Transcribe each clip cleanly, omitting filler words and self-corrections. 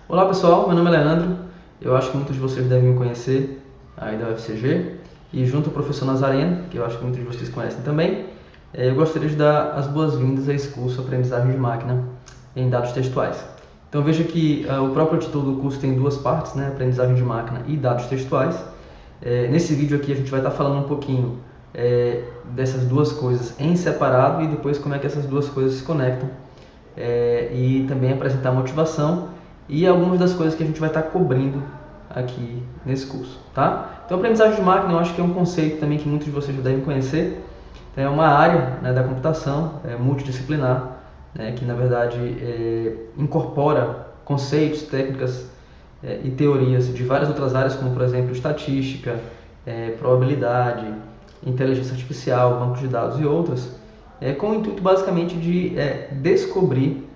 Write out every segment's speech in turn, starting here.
Olá pessoal, meu nome é Leandro, eu acho que muitos de vocês devem me conhecer aí da UFCG, e junto ao professor Nazareno, que eu acho que muitos de vocês conhecem também, eu gostaria de dar as boas-vindas a esse curso Aprendizagem de Máquina em Dados Textuais. Então veja que o próprio título do curso tem duas partes, né? Aprendizagem de Máquina e Dados Textuais. Nesse vídeo aqui a gente vai estar falando um pouquinho dessas duas coisas em separado e depois como é que essas duas coisas se conectam, e também apresentar motivação e algumas das coisas que a gente vai estar cobrindo aqui nesse curso, tá? Então, aprendizagem de máquina, eu acho que é um conceito também que muitos de vocês já devem conhecer. É uma área, né, da computação multidisciplinar, né, que na verdade incorpora conceitos, técnicas e teorias de várias outras áreas, como por exemplo estatística, probabilidade, inteligência artificial, bancos de dados e outras, com o intuito basicamente de descobrir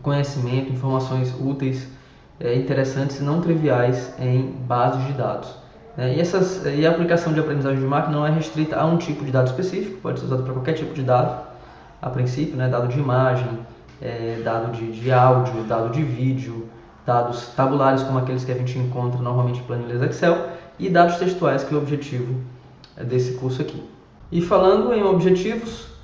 conhecimento, informações úteis, interessantes e não triviais em bases de dados. E a aplicação de aprendizagem de máquina não é restrita a um tipo de dado específico, pode ser usado para qualquer tipo de dado, a princípio, né? Dado de imagem, dado de áudio, dado de vídeo, dados tabulares como aqueles que a gente encontra normalmente em planilhas Excel, e dados textuais, que é o objetivo desse curso aqui. E falando em objetivos,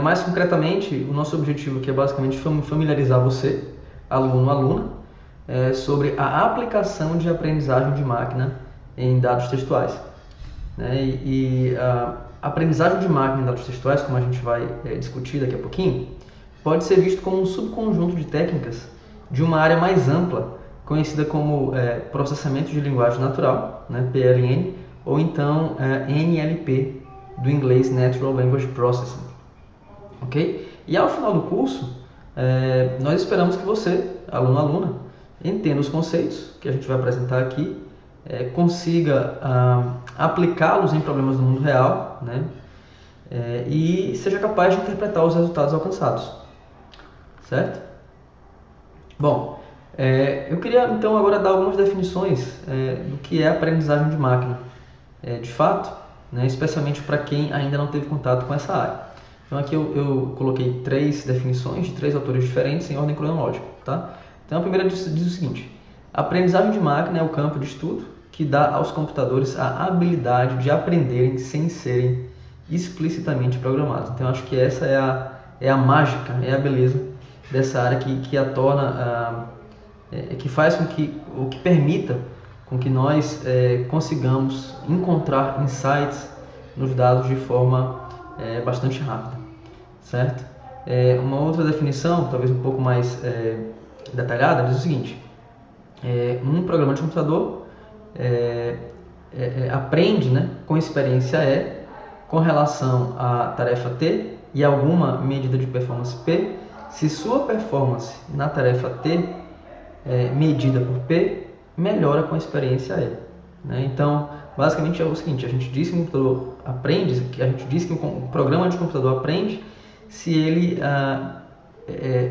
mais concretamente, o nosso objetivo aqui é basicamente familiarizar você, aluno, aluna, sobre a aplicação de aprendizagem de máquina em dados textuais. E a aprendizagem de máquina em dados textuais, como a gente vai discutir daqui a pouquinho, pode ser visto como um subconjunto de técnicas de uma área mais ampla, conhecida como processamento de linguagem natural, né, PLN, ou então NLP, do inglês Natural Language Processing. Ok? E ao final do curso, nós esperamos que você, aluno, aluna, entenda os conceitos que a gente vai apresentar aqui, consiga aplicá-los em problemas do mundo real, né? E seja capaz de interpretar os resultados alcançados, certo? Bom, eu queria então agora dar algumas definições do que é aprendizagem de máquina, de fato, né? Especialmente para quem ainda não teve contato com essa área. Então aqui eu coloquei três definições de três autores diferentes em ordem cronológica, tá? Então a primeira diz o seguinte: a aprendizagem de máquina é o campo de estudo que dá aos computadores a habilidade de aprenderem sem serem explicitamente programados. Então acho que essa é a mágica, é a beleza dessa área que a torna, que faz com que, ou que permita com que nós consigamos encontrar insights nos dados de forma bastante rápida, certo? Uma outra definição, talvez um pouco mais detalhada, diz o seguinte: um programa de computador aprende, né, com experiência com relação à tarefa T e alguma medida de performance P, se sua performance na tarefa T, medida por P, melhora com a experiência né? Então, basicamente é o seguinte: a gente diz que o computador aprende, o programa de computador aprende se ele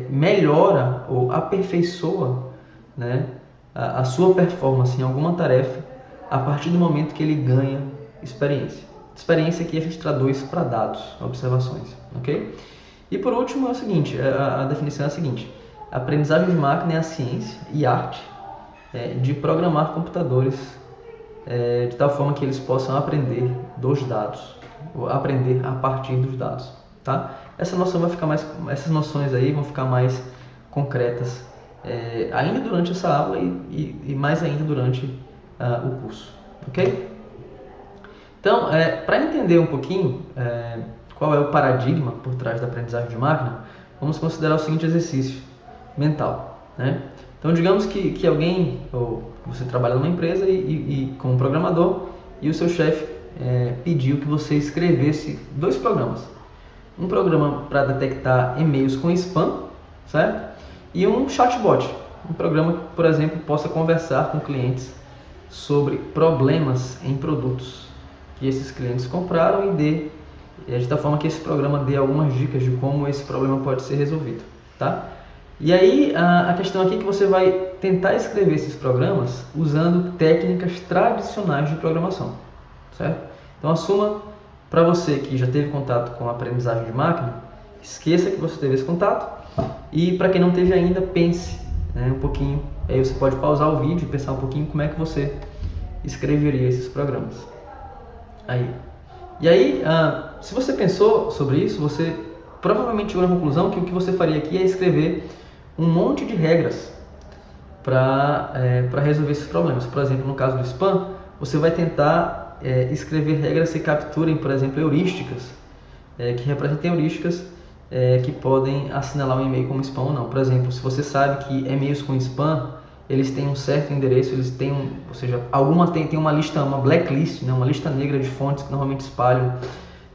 melhora ou aperfeiçoa, né, a sua performance em alguma tarefa a partir do momento que ele ganha experiência. Experiência aqui a gente traduz para dados, observações, ok? E por último é o seguinte, a definição é a seguinte: a aprendizagem de máquina é a ciência e arte de programar computadores de tal forma que eles possam aprender dos dados, ou aprender a partir dos dados, tá? Essas noções aí vão ficar mais concretas ainda durante essa aula e mais ainda durante o curso, ok? Então, para entender um pouquinho qual é o paradigma por trás da aprendizagem de máquina, vamos considerar o seguinte exercício mental, né? Então, digamos que alguém, ou você trabalha numa empresa e como programador, e o seu chefe pediu que você escrevesse dois programas. Um programa para detectar e-mails com spam, certo? E um chatbot, um programa que, por exemplo, possa conversar com clientes sobre problemas em produtos que esses clientes compraram de tal forma que esse programa dê algumas dicas de como esse problema pode ser resolvido, tá? E aí a questão aqui é que você vai tentar escrever esses programas usando técnicas tradicionais de programação, certo? Então assuma, para você que já teve contato com a aprendizagem de máquina, esqueça que você teve esse contato, e para quem não teve ainda, pense um pouquinho Aí você pode pausar o vídeo e pensar um pouquinho como é que você escreveria esses programas. E aí, se você pensou sobre isso, você provavelmente chegou na conclusão que o que você faria aqui é escrever um monte de regras para resolver esses problemas. Por exemplo, no caso do spam, você vai tentar escrever regras que capturem, por exemplo, heurísticas, que representem heurísticas que podem assinalar um e-mail como spam ou não. Por exemplo, se você sabe que e-mails com spam, eles têm um certo endereço, eles têm ou seja, alguma tem uma lista, uma blacklist, né, uma lista negra de fontes que normalmente espalham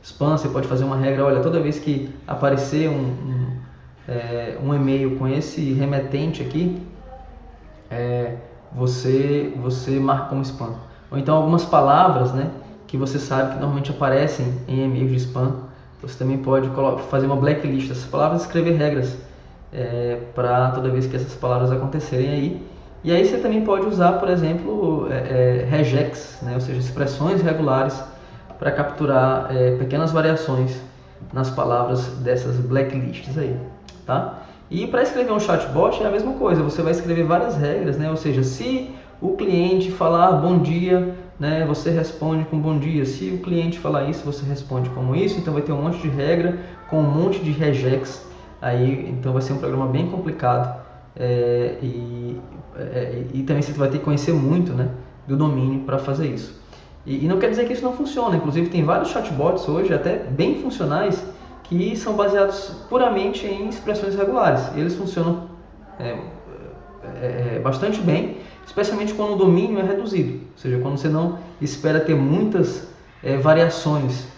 spam. Você pode fazer uma regra, olha, toda vez que aparecer um e-mail com esse remetente aqui, você marca como spam. Ou então algumas palavras, né, que você sabe que normalmente aparecem em e-mails de spam, você também pode fazer uma blacklist dessas palavras e escrever regras para toda vez que essas palavras acontecerem aí. E aí você também pode usar, por exemplo, regex, né, ou seja, expressões regulares para capturar pequenas variações nas palavras dessas blacklists aí, tá? E para escrever um chatbot é a mesma coisa, você vai escrever várias regras, né? Ou seja, se o cliente falar bom dia, né, você responde com bom dia. Se o cliente falar isso, você responde como isso. Então vai ter um monte de regra com um monte de regex aí, então vai ser um programa bem complicado e também você vai ter que conhecer muito, né, do domínio para fazer isso. E não quer dizer que isso não funciona, inclusive tem vários chatbots hoje, até bem funcionais, que são baseados puramente em expressões regulares. E eles funcionam bastante bem, especialmente quando o domínio é reduzido, ou seja, quando você não espera ter muitas variações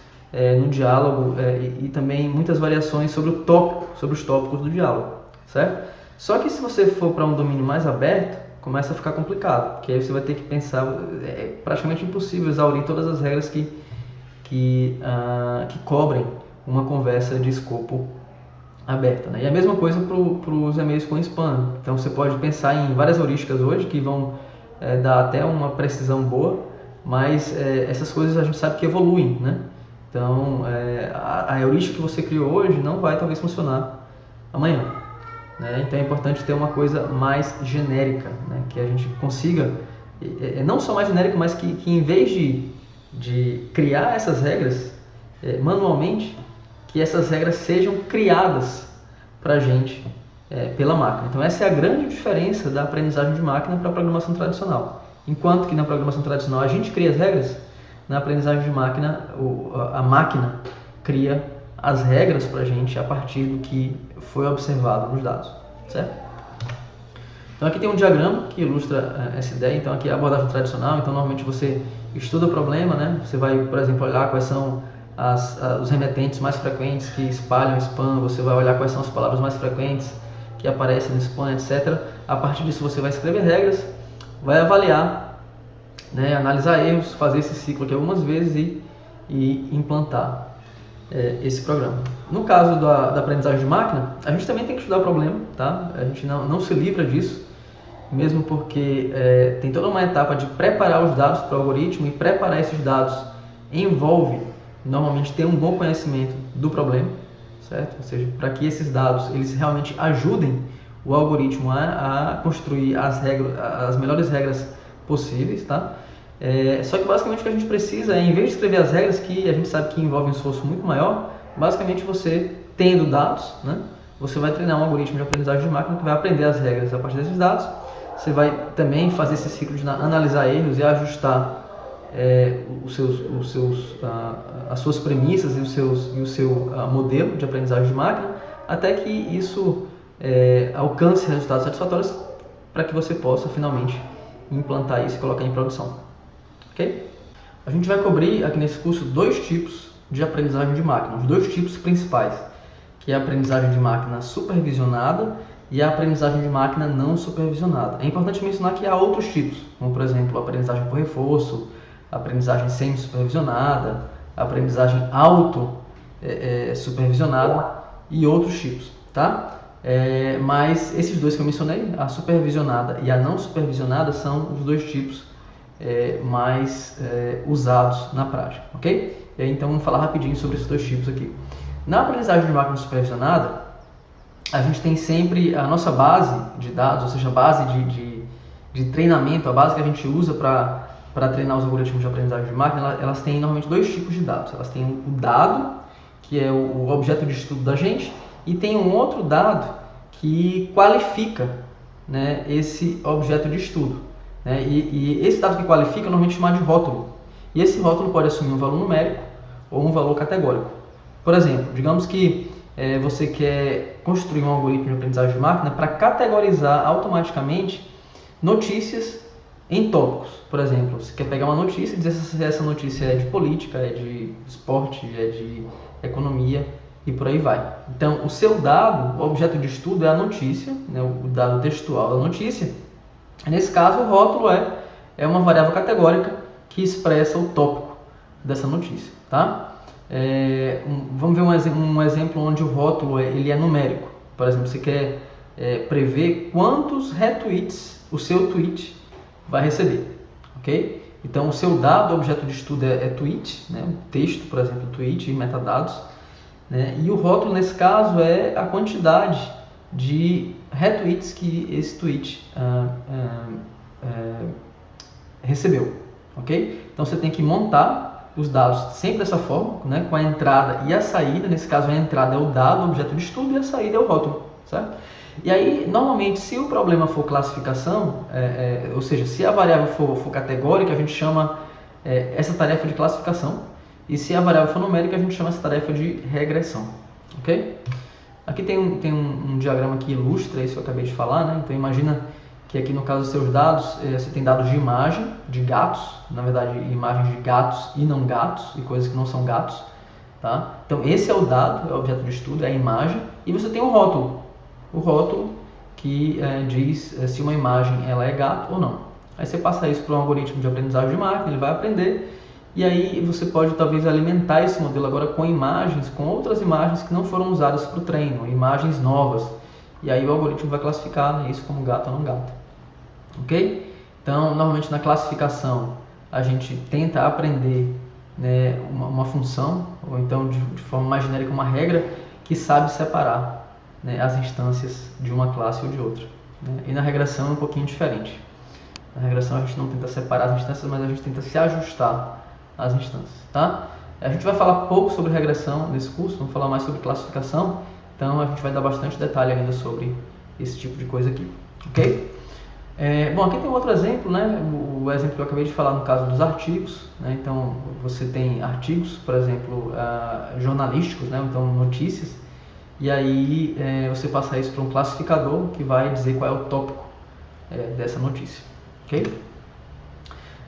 no diálogo e também muitas variações sobre os tópicos do diálogo, certo? Só que se você for para um domínio mais aberto, começa a ficar complicado, porque aí você vai ter que pensar, é praticamente impossível exaurir todas as regras que cobrem uma conversa de escopo aberta, né? E a mesma coisa para os e-mails com spam. Então você pode pensar em várias heurísticas hoje que vão dar até uma precisão boa, mas essas coisas a gente sabe que evoluem, né? Então a heurística que você criou hoje não vai talvez funcionar amanhã, né? Então é importante ter uma coisa mais genérica, né? Que a gente consiga, não só mais genérica, mas que em vez de criar essas regras manualmente, que essas regras sejam criadas para a gente pela máquina. Então essa é a grande diferença da aprendizagem de máquina para a programação tradicional. Enquanto que na programação tradicional a gente cria as regras, na aprendizagem de máquina a máquina cria as regras para a gente a partir do que foi observado nos dados, certo? Então aqui tem um diagrama que ilustra essa ideia. Então aqui é a abordagem tradicional. Então normalmente você estuda o problema, né? Você vai, por exemplo, olhar quais são os remetentes mais frequentes que espalham spam, você vai olhar quais são as palavras mais frequentes que aparecem no spam, etc. A partir disso você vai escrever regras, vai avaliar, né, analisar erros, fazer esse ciclo aqui algumas vezes e implantar esse programa. No caso da aprendizagem de máquina, a gente também tem que estudar o problema, tá? A gente não se livra disso, mesmo porque tem toda uma etapa de preparar os dados para o algoritmo, e preparar esses dados envolve normalmente ter um bom conhecimento do problema, certo? Ou seja, para que esses dados eles realmente ajudem o algoritmo a construir as melhores regras possíveis, tá? Só que basicamente o que a gente precisa em vez de escrever as regras, que a gente sabe que envolve um esforço muito maior, basicamente você tendo dados, né, você vai treinar um algoritmo de aprendizagem de máquina que vai aprender as regras a partir desses dados. Você vai também fazer esse ciclo de analisar erros e ajustar as suas premissas e o seu modelo de aprendizagem de máquina, até que isso alcance resultados satisfatórios para que você possa finalmente implantar isso e colocar em produção. Okay? A gente vai cobrir aqui nesse curso dois tipos de aprendizagem de máquina, os dois tipos principais, que é a aprendizagem de máquina supervisionada e a aprendizagem de máquina não supervisionada. É importante mencionar que há outros tipos, como por exemplo a aprendizagem por reforço, a aprendizagem semi-supervisionada, a aprendizagem auto-supervisionada e outros tipos, tá? Mas esses dois que eu mencionei, a supervisionada e a não supervisionada, são os dois tipos mais usados na prática, ok? E aí, então vamos falar rapidinho sobre esses dois tipos aqui. Na aprendizagem de máquina supervisionada, a gente tem sempre a nossa base de dados, ou seja, a base de treinamento, a base que a gente usa para treinar os algoritmos de aprendizagem de máquina, elas têm normalmente dois tipos de dados. Elas têm o dado, que é o objeto de estudo da gente, e tem um outro dado que qualifica, né, esse objeto de estudo. Né? E esse dado que qualifica é normalmente chamado de rótulo. E esse rótulo pode assumir um valor numérico ou um valor categórico. Por exemplo, digamos que você quer construir um algoritmo de aprendizagem de máquina para categorizar automaticamente notícias em tópicos. Por exemplo, você quer pegar uma notícia e dizer se essa notícia é de política, é de esporte, é de economia e por aí vai. Então, o seu dado, o objeto de estudo é a notícia, né, o dado textual da notícia. Nesse caso, o rótulo é uma variável categórica que expressa o tópico dessa notícia. Tá? Vamos ver um exemplo onde o rótulo ele é numérico. Por exemplo, você quer prever quantos retweets o seu tweet vai receber. Okay? Então, o seu dado, o objeto de estudo é tweet, né? O texto, por exemplo, tweet e metadados. Né? E o rótulo, nesse caso, é a quantidade de retweets que esse tweet recebeu. Okay? Então, você tem que montar os dados sempre dessa forma, né? Com a entrada e a saída. Nesse caso, a entrada é o dado, o objeto de estudo, e a saída é o rótulo. Certo? E aí, normalmente, se o problema for classificação, ou seja, se a variável for categórica, a gente chama essa tarefa de classificação. E se a variável for numérica, a gente chama essa tarefa de regressão. Ok? Aqui tem um diagrama que ilustra isso que eu acabei de falar. Né? Então, imagina que aqui no caso dos seus dados, você tem dados de imagem, de gatos, na verdade, imagens de gatos e não gatos, e coisas que não são gatos. Tá? Então, esse é o dado, é o objeto de estudo, é a imagem, e você tem um rótulo. O rótulo que diz se uma imagem ela é gato ou não. Aí você passa isso para um algoritmo de aprendizagem de máquina, ele vai aprender, e aí você pode talvez alimentar esse modelo agora com imagens, com outras imagens que não foram usadas para o treino, imagens novas. E aí o algoritmo vai classificar, né, isso como gato ou não gato. Ok? Então, normalmente na classificação, a gente tenta aprender, né, uma função, ou então de forma mais genérica uma regra que sabe separar, né, as instâncias de uma classe ou de outra. Né? E na regressão é um pouquinho diferente. Na regressão a gente não tenta separar as instâncias, mas a gente tenta se ajustar às instâncias. Tá? A gente vai falar pouco sobre regressão nesse curso, vamos falar mais sobre classificação, então a gente vai dar bastante detalhe ainda sobre esse tipo de coisa aqui. Ok? Bom, aqui tem outro exemplo, né? O exemplo que eu acabei de falar no caso dos artigos. Né? Então, você tem artigos, por exemplo, jornalísticos, né? Então notícias, e aí você passa isso para um classificador que vai dizer qual é o tópico dessa notícia. Okay?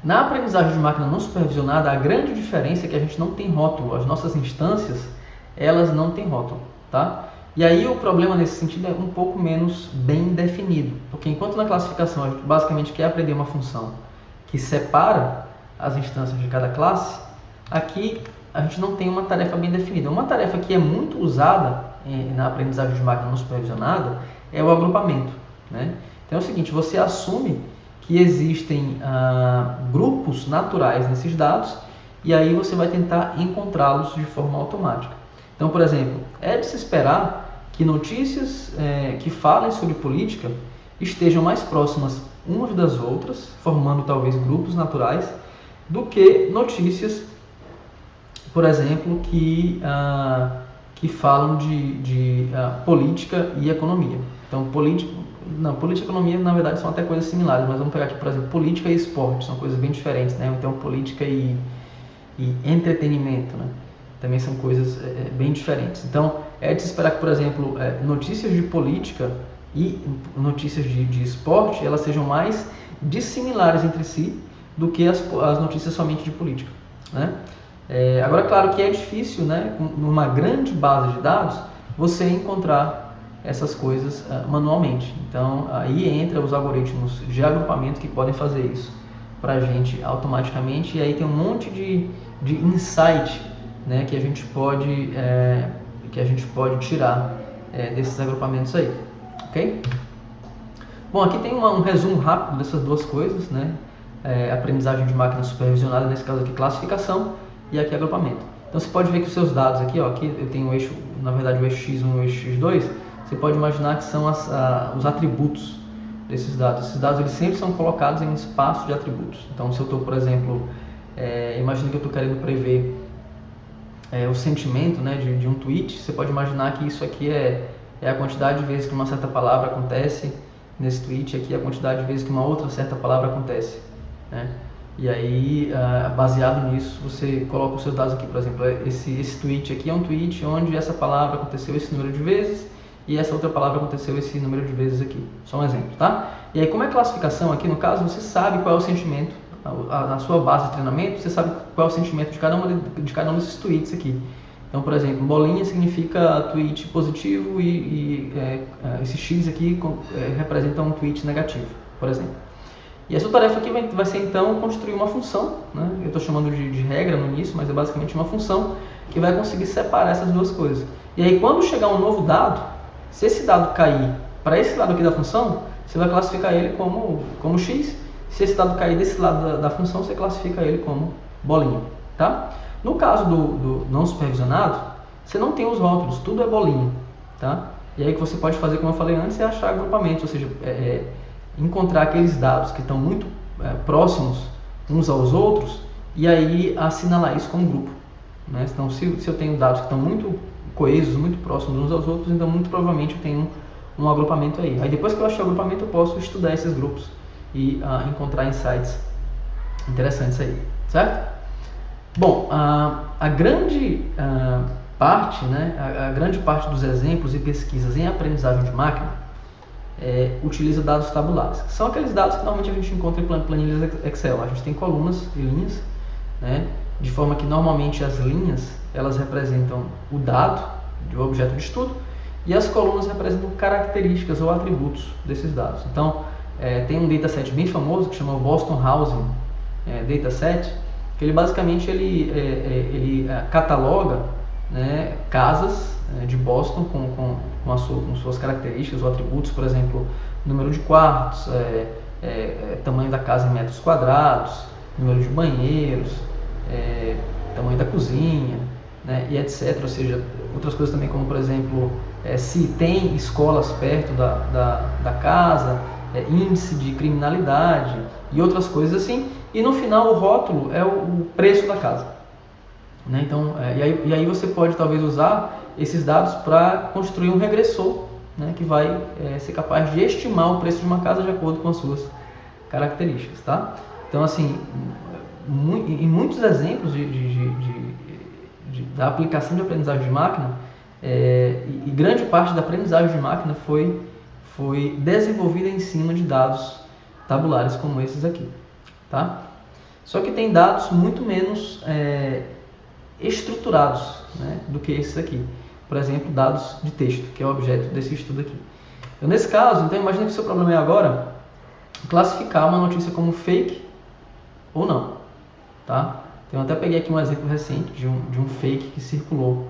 Na aprendizagem de máquina não supervisionada, a grande diferença é que a gente não tem rótulo. As nossas instâncias, elas não têm rótulo. Tá? E aí o problema nesse sentido é um pouco menos bem definido. Porque enquanto na classificação a gente basicamente quer aprender uma função que separa as instâncias de cada classe, aqui a gente não tem uma tarefa bem definida. Uma tarefa que é muito usada na aprendizagem de máquina não supervisionada é o agrupamento. Né? Então é o seguinte, você assume que existem grupos naturais nesses dados e aí você vai tentar encontrá-los de forma automática. Então, por exemplo, é de se esperar que notícias que falem sobre política estejam mais próximas umas das outras, formando talvez grupos naturais, do que notícias, por exemplo, que falam de política e economia. Então, política e economia, na verdade, são até coisas similares, mas vamos pegar aqui, por exemplo, política e esporte, são coisas bem diferentes, né? Então, política e entretenimento, né? Também são coisas bem diferentes. Então, é de se esperar que, por exemplo, notícias de política e notícias de esporte, elas sejam mais dissimilares entre si do que as notícias somente de política. Né? Agora, claro que é difícil, né, numa grande base de dados, você encontrar essas coisas manualmente. Então, aí entra os algoritmos de agrupamento que podem fazer isso para a gente automaticamente, e aí tem um monte de insight, né, que a gente pode tirar desses agrupamentos aí, ok? Bom, aqui tem um resumo rápido dessas duas coisas, né? Aprendizagem de máquina supervisionada, nesse caso aqui classificação, e aqui agrupamento. Então você pode ver que os seus dados aqui, ó, aqui eu tenho o eixo, na verdade o eixo x1 e o eixo x2, você pode imaginar que são os atributos desses dados. Esses dados eles sempre são colocados em um espaço de atributos. Então, se eu estou, por exemplo, imagina que eu estou querendo prever o sentimento, né, de um tweet, você pode imaginar que isso aqui é a quantidade de vezes que uma certa palavra acontece nesse tweet, aqui é a quantidade de vezes que uma outra certa palavra acontece, né? E aí, baseado nisso, você coloca os seus dados aqui. Por exemplo, esse tweet aqui é um tweet onde essa palavra aconteceu esse número de vezes e essa outra palavra aconteceu esse número de vezes aqui. Só um exemplo, tá? E aí, como é classificação aqui, no caso, você sabe qual é o sentimento, na sua base de treinamento, você sabe qual é o sentimento de cada um desses tweets aqui. Então, por exemplo, bolinha significa tweet positivo e esse X aqui representa um tweet negativo, por exemplo. E essa tarefa aqui vai ser então construir uma função, né? Eu estou chamando de regra no início, mas é basicamente uma função que vai conseguir separar essas duas coisas. E aí quando chegar um novo dado, se esse dado cair para esse lado aqui da função, você vai classificar ele como X. Se esse dado cair desse lado da função, você classifica ele como bolinha, tá? No caso do não supervisionado, você não tem os rótulos, tudo é bolinha, tá? E aí o que você pode fazer, como eu falei antes, é achar agrupamentos, ou seja, encontrar aqueles dados que estão muito próximos uns aos outros e aí assinalar isso como grupo, né? Então, se eu tenho dados que estão muito coesos, muito próximos uns aos outros, então muito provavelmente eu tenho um agrupamento aí. Aí depois que eu achar o agrupamento, eu posso estudar esses grupos e encontrar insights interessantes aí, certo? Bom, a grande parte, né, a grande parte dos exemplos e pesquisas em aprendizagem de máquina utiliza dados tabulares. São aqueles dados que normalmente a gente encontra em planilhas Excel. A gente tem colunas e linhas, né, de forma que normalmente as linhas elas representam o dado do objeto de estudo e as colunas representam características ou atributos desses dados. Então, tem um dataset bem famoso que chama o Boston Housing Dataset, que ele basicamente ele cataloga, né, casas de Boston com suas características ou atributos, por exemplo, número de quartos, tamanho da casa em metros quadrados, número de banheiros, tamanho da cozinha, né, e etc. Ou seja, outras coisas também como, por exemplo, se tem escolas perto da casa, índice de criminalidade e outras coisas assim. E no final o rótulo é o preço da casa, né? Então, e aí você pode talvez usar esses dados para construir um regressor, né, que vai ser capaz de estimar o preço de uma casa de acordo com as suas características, tá? Então, assim, em muitos exemplos da aplicação de aprendizagem de máquina, e grande parte da aprendizagem de máquina foi desenvolvida em cima de dados tabulares como esses aqui, tá? Só que tem dados muito menos estruturados, né, do que esses aqui. Por exemplo, dados de texto, que é o objeto desse estudo aqui. Então, nesse caso, então, imagina que o seu problema é agora classificar uma notícia como fake ou não, tá? Então, eu até peguei aqui um exemplo recente de um fake que circulou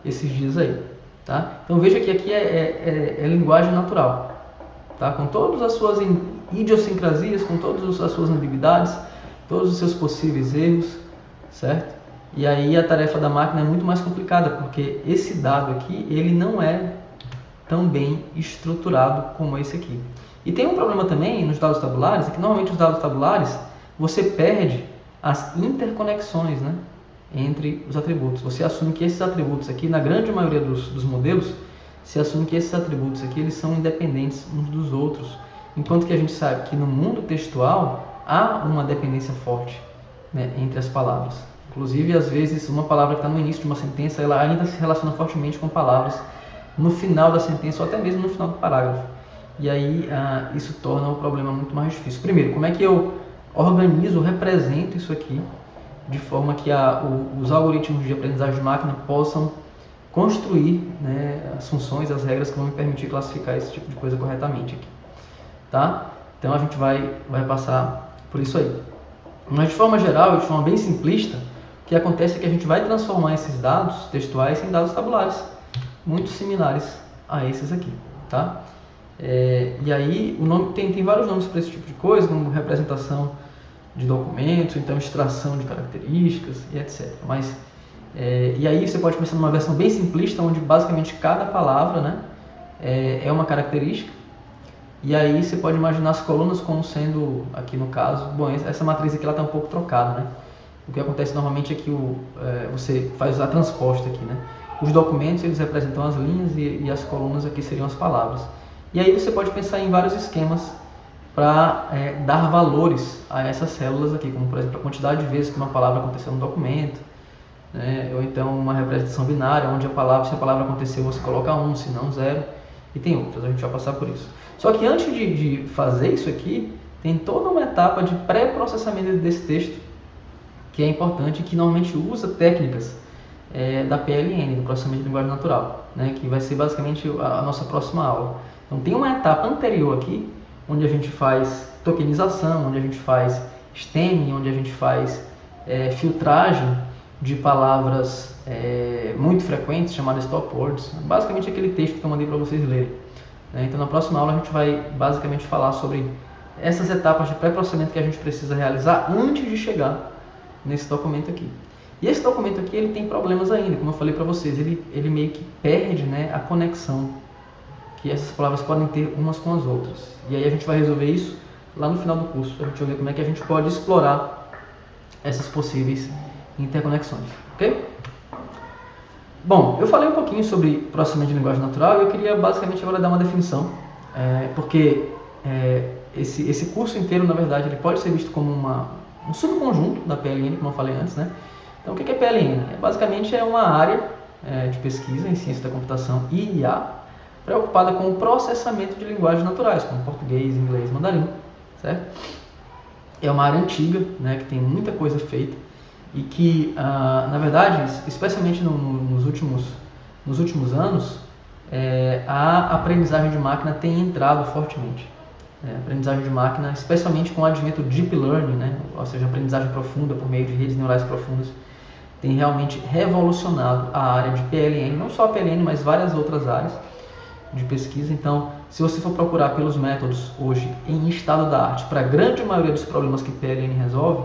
esses dias aí, tá? Então, veja que aqui é linguagem natural, tá? Com todas as suas idiosincrasias, com todas as suas ambiguidades, todos os seus possíveis erros, certo? E aí a tarefa da máquina é muito mais complicada, porque esse dado aqui, ele não é tão bem estruturado como esse aqui. E tem um problema também nos dados tabulares, é que normalmente os dados tabulares, você perde as interconexões, né, entre os atributos. Você assume que esses atributos aqui, na grande maioria dos modelos, se assume que esses atributos aqui, eles são independentes uns dos outros. Enquanto que a gente sabe que no mundo textual, há uma dependência forte, né, entre as palavras. Inclusive, às vezes, uma palavra que está no início de uma sentença, ela ainda se relaciona fortemente com palavras no final da sentença ou até mesmo no final do parágrafo. E aí, isso torna o problema muito mais difícil. Primeiro, como é que eu organizo, represento isso aqui de forma que os algoritmos de aprendizagem de máquina possam construir, né, as funções, as regras que vão me permitir classificar esse tipo de coisa corretamente aqui, tá? Então, a gente vai passar por isso aí. Mas, de forma geral, de forma bem simplista, o que acontece é que a gente vai transformar esses dados textuais em dados tabulares, muito similares a esses aqui, tá? E aí, o nome tem vários nomes para esse tipo de coisa, como representação de documentos, então extração de características e etc. Mas, e aí você pode pensar numa versão bem simplista, onde basicamente cada palavra, né, é uma característica, E aí você pode imaginar as colunas como sendo, aqui no caso, bom, essa matriz aqui ela está um pouco trocada, né? O que acontece normalmente é que você faz a transposta aqui, né? Os documentos eles representam as linhas e as colunas aqui seriam as palavras. E aí você pode pensar em vários esquemas para dar valores a essas células aqui, como por exemplo a quantidade de vezes que uma palavra aconteceu no documento, né? Ou então uma representação binária, onde se a palavra aconteceu você coloca 1, se não 0, e tem outras, a gente vai passar por isso. Só que antes de fazer isso aqui, tem toda uma etapa de pré-processamento desse texto, que é importante e que normalmente usa técnicas da PLN, do processamento de linguagem natural, né? Que vai ser basicamente a nossa próxima aula. Então tem uma etapa anterior aqui, onde a gente faz tokenização, onde a gente faz stemming, onde a gente faz filtragem de palavras muito frequentes, chamadas stop words, basicamente aquele texto que eu mandei para vocês lerem. Então na próxima aula a gente vai basicamente falar sobre essas etapas de pré-processamento que a gente precisa realizar antes de chegar nesse documento aqui. E esse documento aqui ele tem problemas ainda, como eu falei para vocês, ele meio que perde, né, a conexão que essas palavras podem ter umas com as outras. E aí a gente vai resolver isso lá no final do curso, a gente vai ver como é que a gente pode explorar essas possíveis interconexões, ok? Bom, eu falei um pouquinho sobre processamento de linguagem natural e eu queria basicamente agora dar uma definição, porque esse curso inteiro, na verdade, ele pode ser visto como um subconjunto da PLN, como eu falei antes, né? Então, o que é PLN? Basicamente é uma área de pesquisa em ciência da computação e IA preocupada com o processamento de linguagens naturais, como português, inglês, mandarim, certo? É uma área antiga, né, que tem muita coisa feita e que, na verdade, especialmente nos últimos anos, a aprendizagem de máquina tem entrado fortemente. A aprendizagem de máquina, especialmente com o advento do Deep Learning, né, ou seja, aprendizagem profunda por meio de redes neurais profundas, tem realmente revolucionado a área de PLN, não só a PLN, mas várias outras áreas de pesquisa. Então, se você for procurar pelos métodos hoje em estado da arte, para a grande maioria dos problemas que PLN resolve,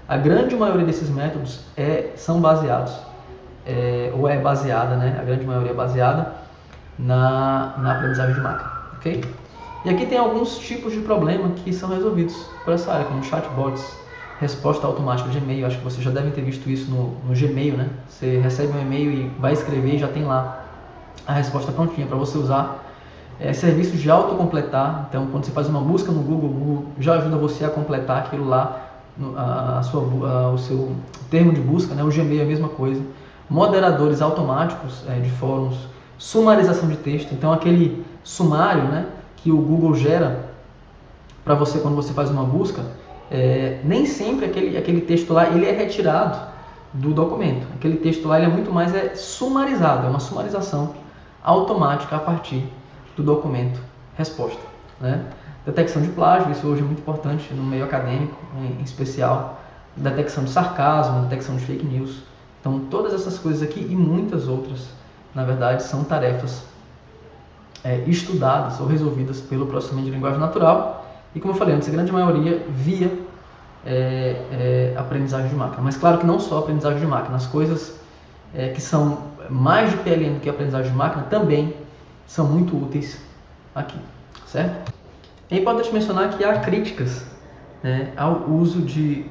a grande maioria desses métodos são baseados, ou é baseada, né? A grande maioria é baseada na aprendizagem de máquina, ok? E aqui tem alguns tipos de problema que são resolvidos por essa área, como chatbots, resposta automática de e-mail. Acho que vocês já devem ter visto isso no Gmail, né? Você recebe um e-mail e vai escrever e já tem lá a resposta prontinha para você usar. Serviços de autocompletar, então quando você faz uma busca no Google, o Google já ajuda você a completar aquilo lá, o seu termo de busca, né? O Gmail é a mesma coisa. Moderadores automáticos de fóruns, sumarização de texto, então aquele sumário, né, que o Google gera para você quando você faz uma busca, nem sempre aquele texto lá ele é retirado do documento. Aquele texto lá ele é muito mais sumarizado, é uma sumarização automática a partir do documento resposta, né? Detecção de plágio, isso hoje é muito importante no meio acadêmico, em especial. Detecção de sarcasmo, detecção de fake news. Então, todas essas coisas aqui e muitas outras, na verdade, são tarefas estudadas ou resolvidas pelo processamento de linguagem natural. E, como eu falei antes, a grande maioria via aprendizagem de máquina. Mas, claro que não só aprendizagem de máquina. As coisas que são mais de PLN do que aprendizagem de máquina também são muito úteis aqui, certo? É importante mencionar que há críticas, né, ao uso de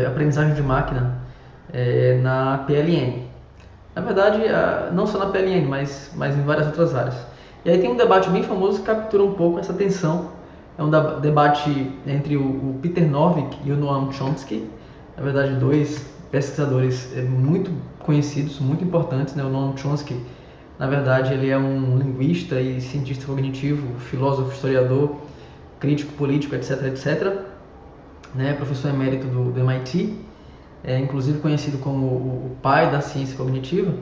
aprendizagem de máquina na PLN. Na verdade, não só na PLN, mas em várias outras áreas. E aí tem um debate bem famoso que captura um pouco essa tensão. É um debate entre o Peter Novick e o Noam Chomsky. Na verdade, dois pesquisadores muito conhecidos, muito importantes, né? O Noam Chomsky, na verdade, ele é um linguista e cientista cognitivo, filósofo, historiador, crítico político, etc, etc, né? Professor emérito do MIT, inclusive conhecido como o pai da ciência cognitiva.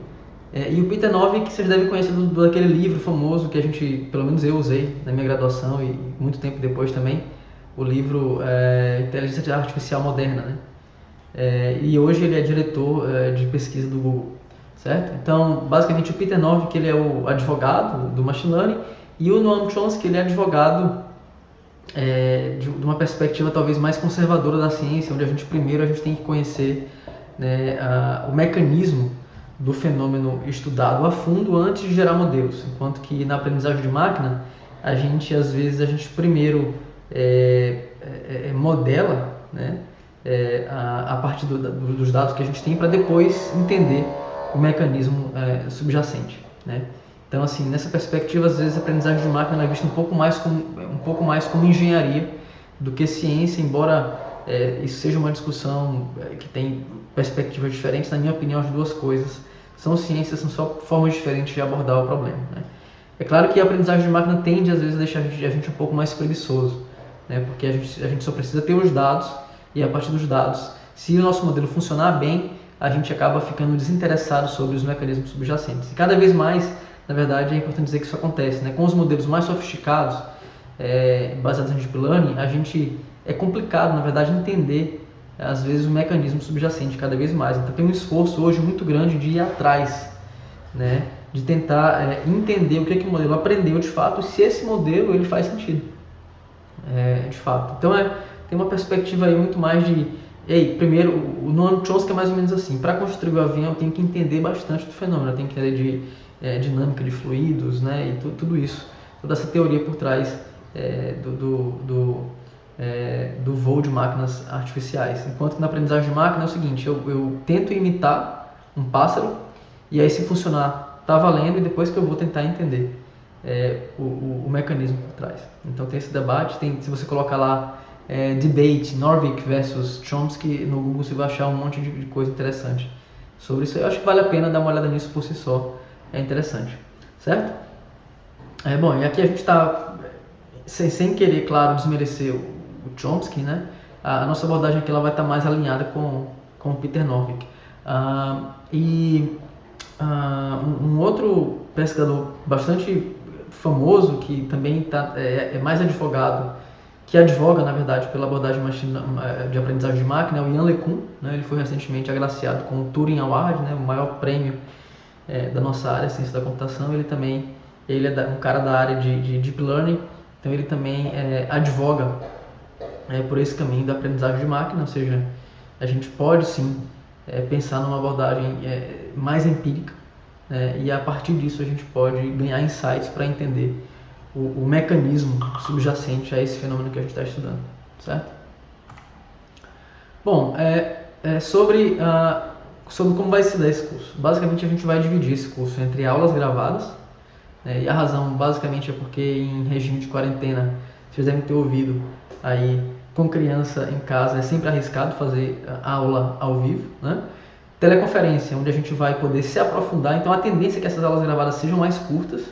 E o Peter Novick, que vocês devem conhecer daquele livro famoso que a gente, pelo menos eu usei na minha graduação e muito tempo depois também, o livro Inteligência Artificial Moderna, né? E hoje ele é diretor de pesquisa do Google, certo? Então, basicamente, o Peter Novick, ele é o advogado do Machine Learning, e o Noam Chomsky, ele é advogado de uma perspectiva talvez mais conservadora da ciência, onde a gente tem que conhecer, né, o mecanismo do fenômeno estudado a fundo antes de gerar modelos, enquanto que na aprendizagem de máquina às vezes, a gente primeiro modela, né, a partir dos dados que a gente tem para depois entender o mecanismo subjacente, né? Então, assim, nessa perspectiva, às vezes a aprendizagem de máquina é vista um pouco mais como engenharia do que ciência, embora isso seja uma discussão que tem perspectivas diferentes. Na minha opinião, as duas coisas são ciências, são só formas diferentes de abordar o problema, né? É claro que a aprendizagem de máquina tende, às vezes, a deixar a gente um pouco mais preguiçoso, né? Porque a gente só precisa ter os dados, e a partir dos dados, se o nosso modelo funcionar bem, a gente acaba ficando desinteressado sobre os mecanismos subjacentes. E cada vez mais, na verdade, é importante dizer que isso acontece, né? Com os modelos mais sofisticados, baseados em Deep Learning, é complicado, na verdade, entender, às vezes, o mecanismo subjacente cada vez mais. Então, tem um esforço hoje muito grande de ir atrás, né? De tentar entender o que o modelo aprendeu de fato e se esse modelo ele faz sentido, de fato. Então, tem uma perspectiva aí muito mais de... primeiro, o Noam Chomsky é mais ou menos assim: para construir o avião, eu tenho que entender bastante do fenômeno, eu tenho que entender de dinâmica de fluidos, né, e tudo isso, toda essa teoria por trás do voo de máquinas artificiais. Enquanto que na aprendizagem de máquina é o seguinte: eu tento imitar um pássaro, e aí, se funcionar, tá valendo, e depois que eu vou tentar entender o mecanismo por trás. Então tem esse debate, se você colocar lá debate Norvig versus Chomsky no Google, você vai achar um monte de coisa interessante sobre isso. Eu acho que vale a pena dar uma olhada nisso por si só, é interessante, certo? Bom, e aqui a gente está, sem querer, claro, desmerecer o Chomsky, né? A nossa abordagem aqui ela vai estar mais alinhada com o Peter Norvig. Um outro pesquisador bastante famoso, que também é mais advogado, que advoga, na verdade, pela abordagem de aprendizagem de máquina, é o Yann LeCun, né? Ele foi recentemente agraciado com o Turing Award, né? O maior prêmio da nossa área, ciência da computação. Ele é um cara da área de Deep Learning, então ele também advoga por esse caminho da aprendizagem de máquina, ou seja, a gente pode sim pensar numa abordagem mais empírica, e a partir disso a gente pode ganhar insights para entender o mecanismo subjacente a esse fenômeno que a gente está estudando, certo? Bom, sobre como vai se dar esse curso. Basicamente a gente vai dividir esse curso entre aulas gravadas, e a razão basicamente é porque em regime de quarentena, vocês devem ter ouvido aí, com criança em casa é sempre arriscado fazer aula ao vivo, né? Teleconferência, onde a gente vai poder se aprofundar. Então a tendência é que essas aulas gravadas sejam mais curtas,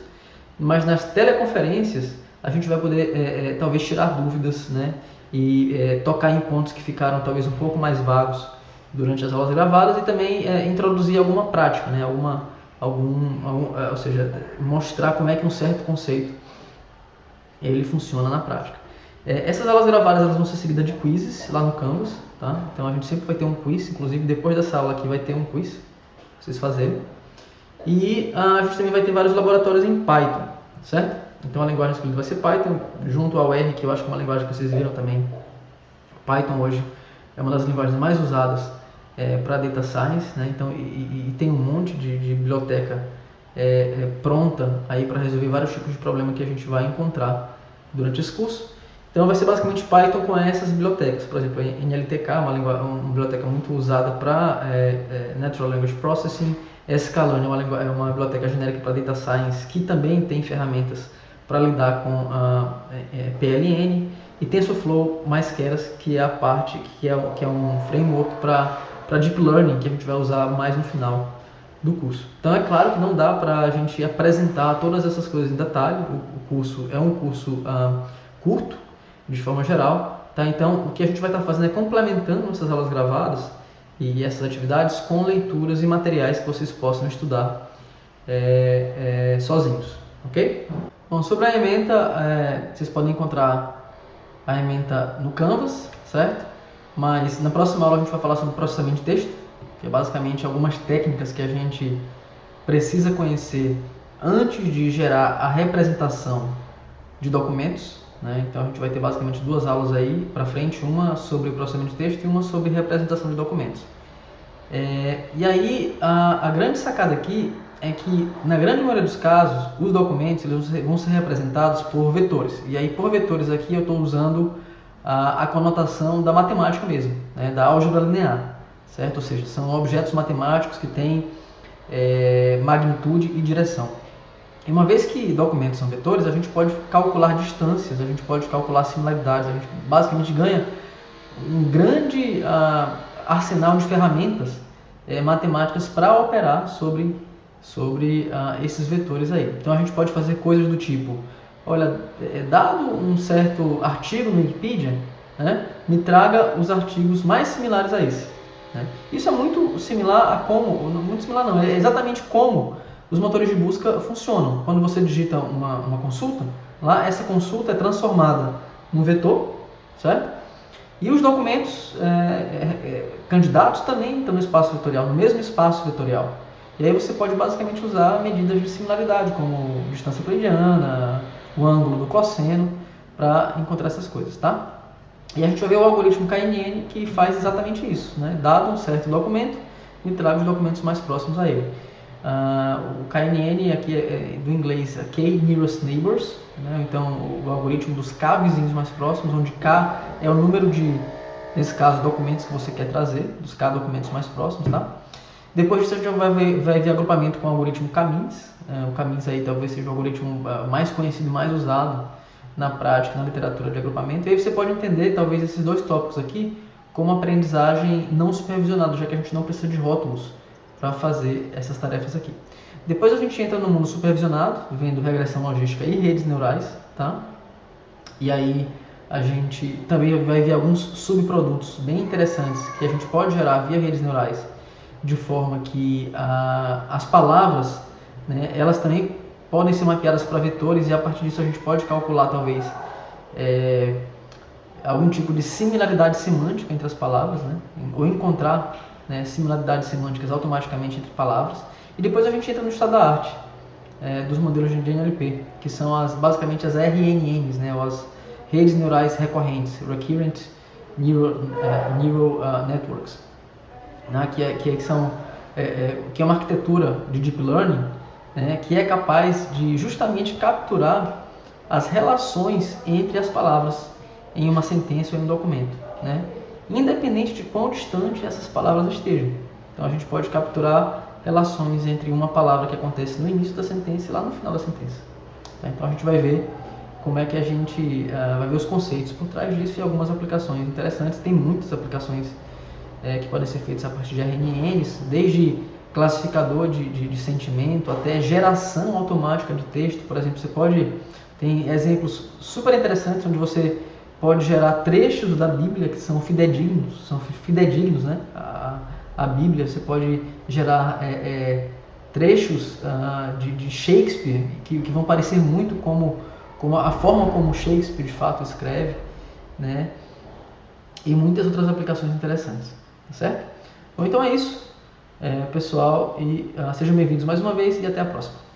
mas nas teleconferências a gente vai poder talvez tirar dúvidas, né? E tocar em pontos que ficaram talvez um pouco mais vagos durante as aulas gravadas, e também introduzir alguma prática, né? Ou seja, mostrar como é que um certo conceito ele funciona na prática. Essas aulas gravadas elas vão ser seguidas de quizzes lá no Canvas, tá? Então a gente sempre vai ter um quiz, inclusive depois dessa aula aqui vai ter um quiz para vocês fazerem. E a gente também vai ter vários laboratórios em Python, certo? Então a linguagem escolhida vai ser Python, junto ao R, que eu acho que é uma linguagem que vocês viram também. Python hoje é uma das linguagens mais usadas para Data Science, né? Então, e tem um monte de biblioteca pronta aí para resolver vários tipos de problema que a gente vai encontrar durante esse curso. Então vai ser basicamente Python com essas bibliotecas. Por exemplo, NLTK, uma biblioteca muito usada para Natural Language Processing. Scalone é uma biblioteca genérica para Data Science, que também tem ferramentas para lidar com PLN. E TensorFlow mais Keras, que é a parte que é um framework para Deep Learning, que a gente vai usar mais no final do curso. Então é claro que não dá para a gente apresentar todas essas coisas em detalhe. O curso é um curso curto, de forma geral, tá? Então o que a gente vai estar fazendo é complementando essas aulas gravadas e essas atividades com leituras e materiais que vocês possam estudar sozinhos, ok? Bom, sobre a ementa, vocês podem encontrar a ementa no Canvas, certo? Mas na próxima aula a gente vai falar sobre processamento de texto, que é basicamente algumas técnicas que a gente precisa conhecer antes de gerar a representação de documentos, né? Então a gente vai ter basicamente duas aulas aí para frente, uma sobre processamento de texto e uma sobre representação de documentos. E aí a grande sacada aqui é que, na grande maioria dos casos, os documentos eles vão ser representados por vetores. E aí, por vetores aqui, eu estou usando a conotação da matemática mesmo, né, da álgebra linear, certo? Ou seja, são objetos matemáticos que têm magnitude e direção. E uma vez que documentos são vetores, a gente pode calcular distâncias, a gente pode calcular similaridades, a gente basicamente ganha um grande arsenal de ferramentas matemáticas para operar sobre esses vetores aí. Então a gente pode fazer coisas do tipo, olha, dado um certo artigo no Wikipedia, né, me traga os artigos mais similares a esse. Né? Isso é muito similar a como, muito similar não, é exatamente como os motores de busca funcionam. Quando você digita uma consulta, lá essa consulta é transformada num vetor, certo? E os documentos candidatos também estão no espaço vetorial, no mesmo espaço vetorial. E aí você pode basicamente usar medidas de similaridade, como distância euclidiana, o ângulo do cosseno, para encontrar essas coisas, tá? E a gente vai ver o algoritmo KNN que faz exatamente isso, né? Dado um certo documento, me traga os documentos mais próximos a ele. O KNN aqui é do inglês K-Nearest Neighbors, né? Então o algoritmo dos K vizinhos mais próximos, onde K é o número de, nesse caso, documentos que você quer trazer, dos K documentos mais próximos, tá? Depois disso a gente vai ver agrupamento com o algoritmo K-Means. O K-Means aí talvez seja o algoritmo mais conhecido e mais usado na prática, na literatura de agrupamento. E aí você pode entender talvez esses dois tópicos aqui como aprendizagem não supervisionada, já que a gente não precisa de rótulos para fazer essas tarefas aqui. Depois a gente entra no mundo supervisionado, vendo regressão logística e redes neurais, tá? E aí a gente também vai ver alguns subprodutos bem interessantes que a gente pode gerar via redes neurais, de forma que as palavras, né, elas também podem ser mapeadas para vetores, e a partir disso a gente pode calcular talvez algum tipo de similaridade semântica entre as palavras, né, ou encontrar, né, similaridades semânticas automaticamente entre palavras. E depois a gente entra no estado da arte dos modelos de NLP, que são basicamente as RNNs, né, ou as redes neurais recorrentes, Recurrent Neural Networks, né, que é uma arquitetura de Deep Learning, né, que é capaz de justamente capturar as relações entre as palavras em uma sentença ou em um documento, né, independente de quão distante essas palavras estejam. Então a gente pode capturar relações entre uma palavra que acontece no início da sentença e lá no final da sentença. Tá? Então a gente vai ver como é que a gente vai ver os conceitos por trás disso e algumas aplicações interessantes. Tem muitas aplicações que podem ser feitas a partir de RNNs, desde classificador de sentimento até geração automática de texto. Por exemplo, tem exemplos super interessantes onde você pode gerar trechos da Bíblia que são fidedignos, né? A Bíblia, você pode gerar trechos de Shakespeare que vão parecer muito como a forma como Shakespeare de fato escreve, né? E muitas outras aplicações interessantes, tá certo? Bom, então é isso, pessoal, e sejam bem-vindos mais uma vez e até a próxima.